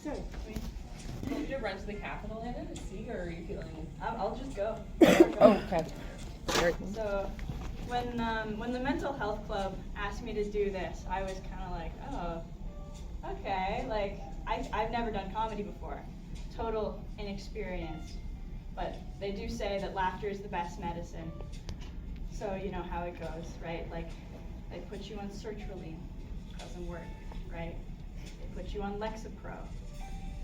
Okay. Do you want me to run to the Capitol later to see, or are you feeling? I'll just go. Oh, okay. So, when the mental health club asked me to do this, I was kind of like, oh, okay. Like, I've never done comedy before, total inexperience. But they do say that laughter is the best medicine. So you know how it goes, right? Like, they put you on sertraline, doesn't work, right? They put you on Lexapro.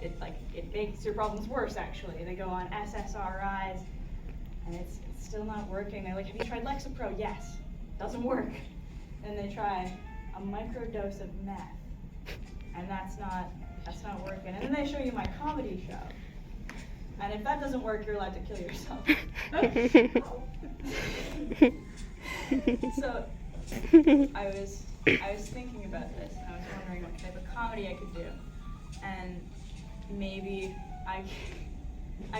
It makes your problems worse, actually. They go on SSRIs, and it's still not working. They're like, have you tried Lexapro? Yes. Doesn't work. And they try a microdose of meth, and that's not working. And then they show you my comedy show. And if that doesn't work, you're allowed to kill yourself. So I was thinking about this, and I was wondering what type of comedy I could do. And maybe I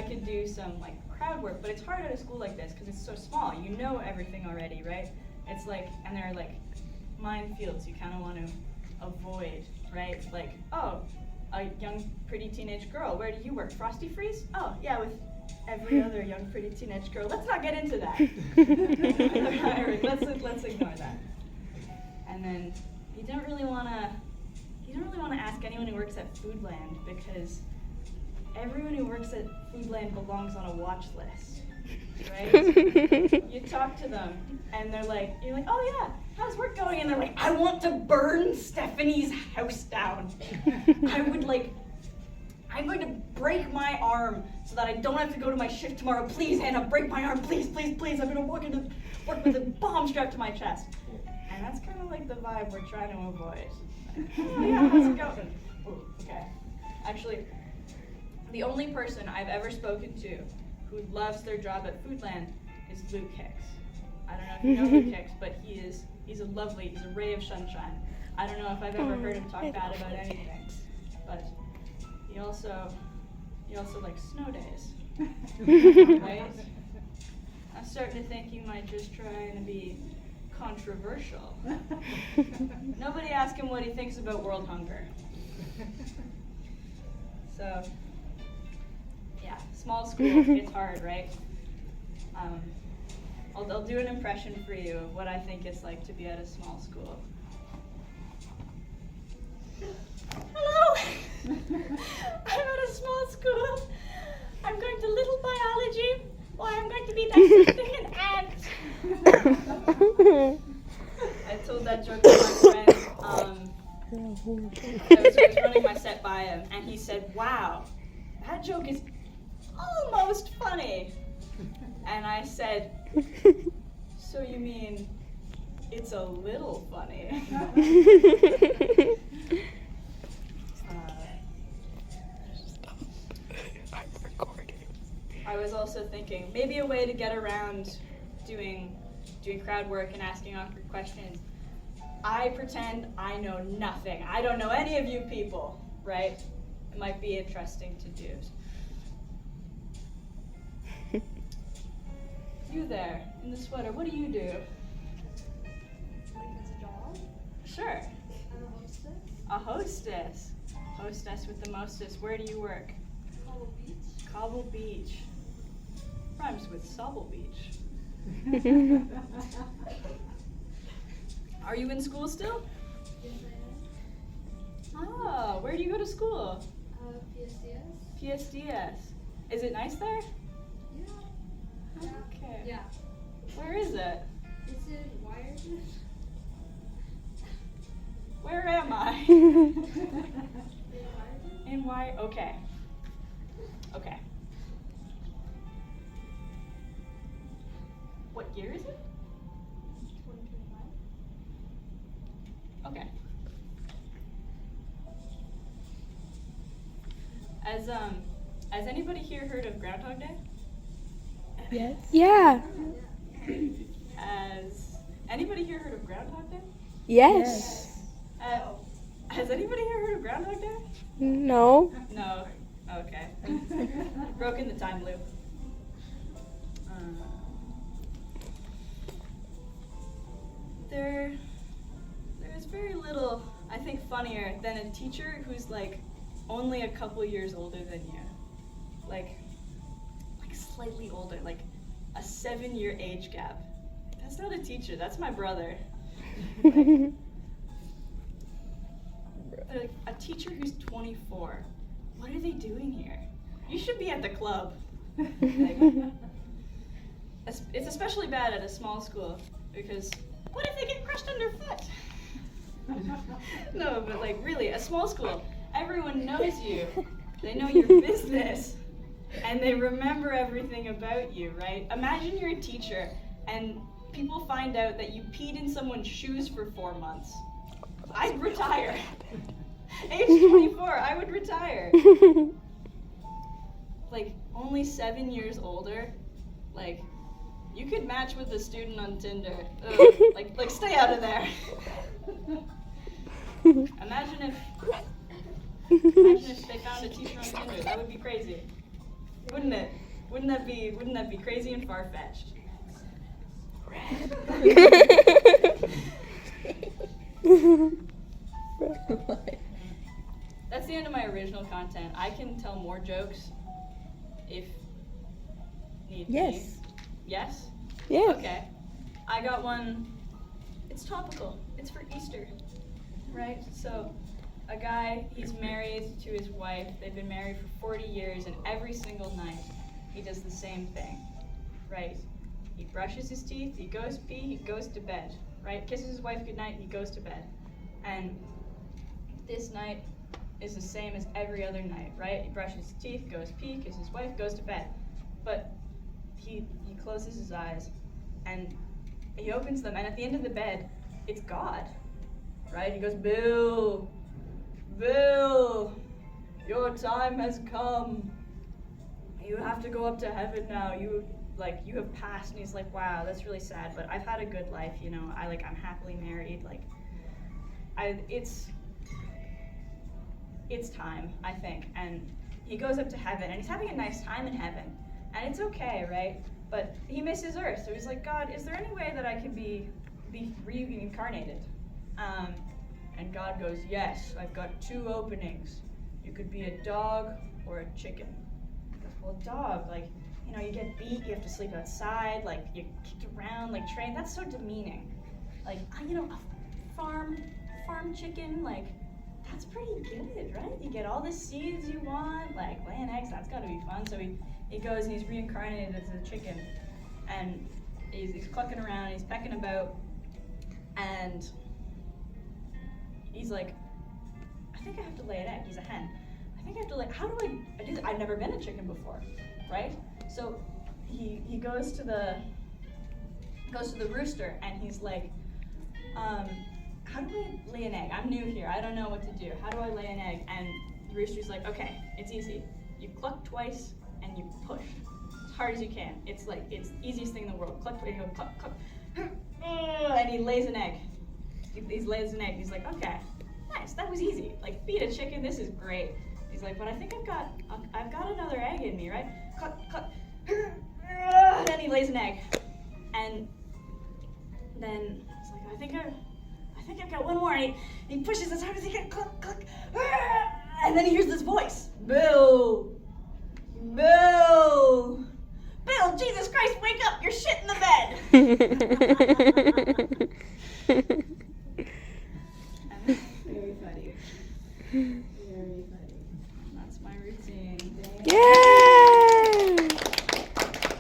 could do some like crowd work, but it's hard at a school like this because it's so small. You know everything already, right? It's like, and there are like minefields you kind of want to avoid, right? It's like, oh, a young, pretty teenage girl. Where do you work? Frosty Freeze? Oh, yeah, with every other young, pretty teenage girl. Let's not get into that. Let's ignore that. And then you don't really want to ask anyone who works at Foodland, because everyone who works at Foodland belongs on a watch list, right? You talk to them, and you're like, oh yeah, how's work going? And they're like, I want to burn Stephanie's house down. I'm going to break my arm so that I don't have to go to my shift tomorrow. Please, Hannah, break my arm, please, please, please. I'm going to work with a bomb strapped to my chest. And that's kind of like the vibe we're trying to avoid. Oh yeah, how's it going? Ooh, okay. Actually, the only person I've ever spoken to who loves their job at Foodland is Luke Hicks. I don't know if you know Luke Hicks, but he's a ray of sunshine. I don't know if I've ever heard him talk bad about anything, but he also likes snow days, right? I'm starting to think you might just try to be controversial. Nobody asked him what he thinks about world hunger. So, yeah, small school, it's hard, right? I'll do an impression for you of what I think it's like to be at a small school. Hello! I'm at a small school. I'm going to little biology, or I'm going to be dissecting an ant. I told that joke to my friend. I was running my set by him, and he said, wow, that joke is almost funny. And I said, so you mean it's a little funny? I was also thinking maybe a way to get around doing crowd work and asking awkward questions. I pretend I know nothing. I don't know any of you people, right? It might be interesting to do. You there, in the sweater, what do you do? Like it's a job? Sure. I'm a hostess. A hostess. Hostess with the mostest. Where do you work? Cobble Beach. Cobble Beach. Rhymes with Sobble Beach. Are you in school still? Yes, I Oh, where do you go to school? am. PSDS. PSDS. Is it nice there? Yeah. Okay. Yeah. Where is it? It's in Wired. Where am I? In Wired. In why? Okay. Okay. What year is it? 2025. Okay. Has anybody here heard of Groundhog Day? Yes. Yeah. Has anybody here heard of Groundhog Day? Yes. Has anybody here heard of Groundhog Day? No. No. Okay. Broken the time loop. There's very little, I think, funnier than a teacher who's like only a couple years older than you. Like slightly older, like a 7-year age gap. That's not a teacher, that's my brother. Like, a teacher who's 24. What are they doing here? You should be at the club. Like, it's especially bad at a small school because what if they get crushed underfoot? No, but like really, a small school, everyone knows you. They know your business and they remember everything about you, right? Imagine you're a teacher and people find out that you peed in someone's shoes for 4 months. I'd retire. Age 24, I would retire. Like, only 7 years older, like, you could match with a student on Tinder. Ugh, like, stay out of there. Imagine if they found a teacher on Tinder. That would be crazy, wouldn't it? Wouldn't that be crazy and far-fetched? That's the end of my original content. I can tell more jokes if need be. Yes. Yes? Yes. Okay. I got one. It's topical. It's for Easter. Right? So, a guy, he's married to his wife. They've been married for 40 years, and every single night, he does the same thing. Right? He brushes his teeth, he goes pee, he goes to bed. Right? Kisses his wife goodnight, he goes to bed. And this night is the same as every other night, right? He brushes his teeth, goes pee, kisses his wife, goes to bed. But he closes his eyes and he opens them, and at the end of the bed, it's God, right? He goes, Bill, your time has come. You have to go up to heaven now. You have passed. And he's like, wow, that's really sad, but I've had a good life, you know. I'm happily married. It's time, I think. And he goes up to heaven, and he's having a nice time in heaven, and it's okay, right? But he misses Earth, so he's like, God, is there any way that I can be reincarnated? And God goes, yes, I've got 2 openings. You could be a dog or a chicken. He goes, well, dog, you get beat, you have to sleep outside, you're kicked around, trained. That's so demeaning. A farm chicken, that's pretty good, right? You get all the seeds you want, laying eggs, that's gotta be fun. So he goes and he's reincarnated as a chicken, and he's clucking around, he's pecking about, and he's like, I think I have to lay an egg. He's a hen. I think I have to how do I do that? I've never been a chicken before, right? So he goes to the rooster, and he's like, how do I lay an egg? I'm new here. I don't know what to do. How do I lay an egg? And the rooster's like, okay, it's easy. You cluck twice and you push as hard as you can. It's the easiest thing in the world. Cluck twice, you go cluck, cluck, and he lays an egg. He lays an egg. He's like, okay, nice. That was easy. Feed a chicken. This is great. He's like, but I think I've got another egg in me, right? Cluck, cluck. Then he lays an egg, and then he's like, I think I've got one more. And he pushes as hard as he can. Cluck, cluck. And then he hears this voice. Bill, Jesus Christ, wake up! You're shit in the bed. Very funny. Very funny. That's my routine. Yeah.